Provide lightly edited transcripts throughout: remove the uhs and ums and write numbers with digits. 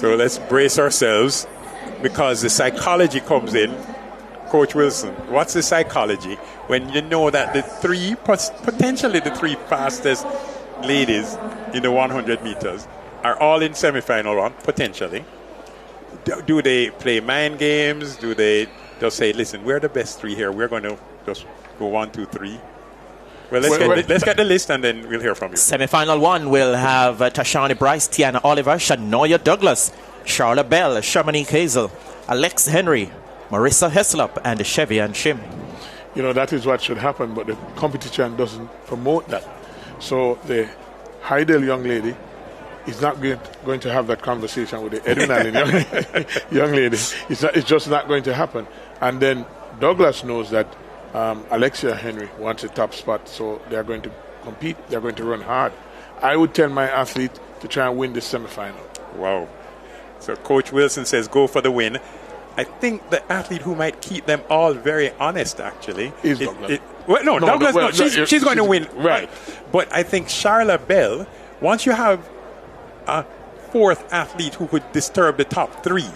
So let's brace ourselves because the psychology comes in. Coach Wilson, what's the psychology when you know that the three, potentially the three fastest ladies in the 100 meters are all in semi-final run, potentially? Do they play mind games? Do they just say, listen, we're the best three here. We're going to just go 1, 2, 3? Well, let's get the list and then we'll hear from you. Semi-final one will have Tashani Bryce, Tiana Oliver, Shanoya Douglas, Charlotte Bell, Shamanique Hazel, Alex Henry, Marissa Heslop, and Chevy and Shim. You know, that is what should happen, but the competition doesn't promote that. So the Heidel young lady is not going to have that conversation with the Edwin Allen young lady. It's just not going to happen. And then Douglas knows that Alexia Henry wants a top spot, so they are going to compete. They are going to run hard. I would tell my athlete to try and win this semifinal. Wow. So Coach Wilson says go for the win. I think the athlete who might keep them all very honest, actually, is Douglas. Douglas, she's going to win. Right. But I think Charlotte Bell, once you have a fourth athlete who could disturb the top three,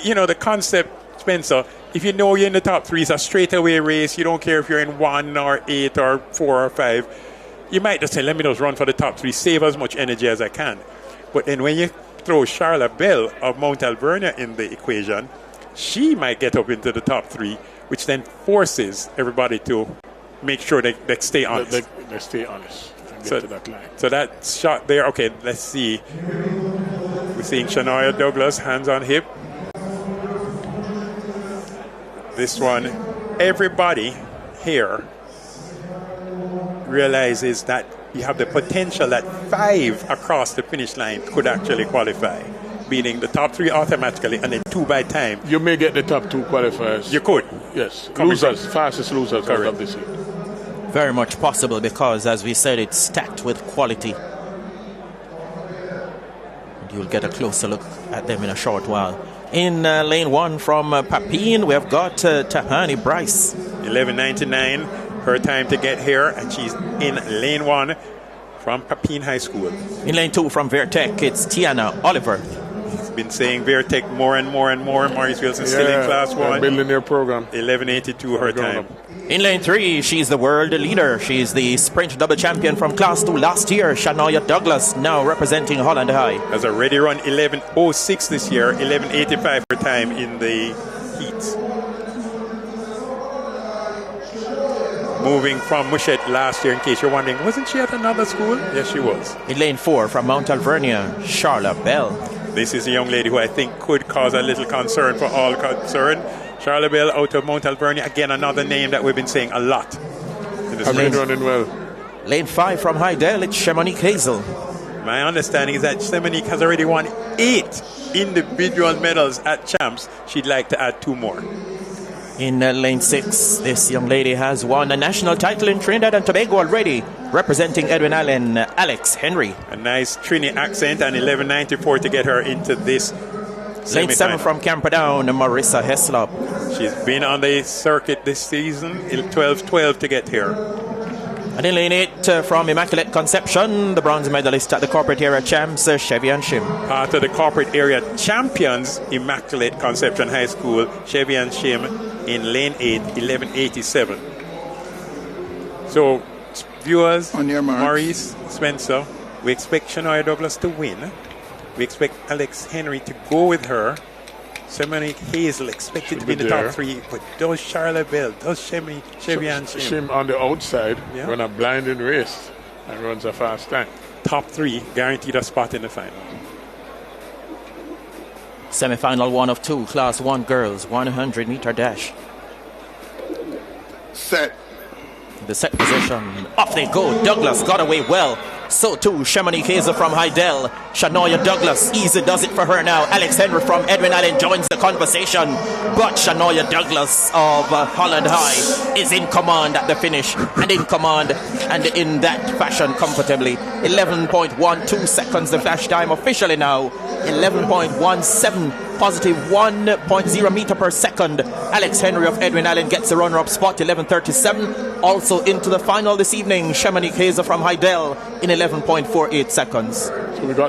you know, the concept, Spencer, if you know you're in the top three, it's a straightaway race. You don't care if you're in 1 or 8 or 4 or 5. You might just say, let me just run for the top three, save as much energy as I can. But then when you throw Charlotte Bell of Mount Alvernia in the equation, she might get up into the top three, which then forces everybody to make sure they stay honest. They stay honest and get to that line. So that shot there, okay, let's see. We're seeing Shanoya Douglas, hands on hip. This one, everybody here realizes that you have the potential that 5 across the finish line could actually qualify, meaning the top 3 automatically and then 2 by time. You may get the top 2 qualifiers. You could. Yes. Losers, fastest losers out of this year. Very much possible because, as we said, it's stacked with quality. And you'll get a closer look at them in a short while. In lane 1 from Papine, we have got Tahani Bryce. 11:99, her time to get here, and she's in lane 1 from Papine High School. In lane 2 from Vertec, it's Tiana Oliver. He's been saying Vertec more and more and more. Maurice Wilson still in class 1. Building their program. 11:82 her time. In lane 3, she's the world leader. She's the sprint double champion from class 2 last year, Shanoya Douglas, now representing Holland High. Has already run 11:06 this year, 11:85 her time in the heats. Moving from Mushet last year, in case you're wondering, wasn't she at another school? Yes, she was. In lane 4 from Mount Alvernia, Charlotte Bell. This is a young lady who I think could cause a little concern for all concerned. Charlotte Bell out of Mount Alvernia, again another name that we've been saying a lot. I've been running well. Lane 5 from Heidel, it's Shamanique Hazel. My understanding is that Shamanique has already won 8 individual medals at champs. She'd like to add 2 more. In lane 6, this young lady has won a national title in Trinidad and Tobago already, representing Edwin Allen, Alex Henry. A nice Trini accent and 11:94 to get her into this Lane 7 from Camperdown, Marissa Heslop. She's been on the circuit this season, 12:12 to get here. And in lane 8 from Immaculate Conception, the bronze medalist at the corporate area champs, Chevy and Shim. Part of the corporate area champions, Immaculate Conception High School, Chevy and Shim in lane 8, 11:87. So, viewers, Maurice, Spencer, we expect Shanoya Douglas to win. We expect Alex Henry to go with her. Shamanique Hazel expected to be in the top 3, but does Charlotte Bell, does Chevy and Shim? Shim on the outside, run a blinding race and runs a fast time. Top 3, guaranteed a spot in the final. Semi-final 1 of 2, class 1 girls, 100-meter dash. Set. The set position, off they go. Douglas got away well. So too, Shamanique Hazel from Heidel. Shanoya Douglas, easy does it for her now. Alex Henry from Edwin Allen joins the conversation. But Shanoya Douglas of Holland High is in command at the finish. And in command, and in that fashion comfortably. 11.12 seconds the flash time officially now. 11.17, positive 1.0 meter per second. Alex Henry of Edwin Allen gets the runner-up spot, 11.37. Also into the final this evening, Shamanique Hazel from Heidel in 11.48 seconds. So we got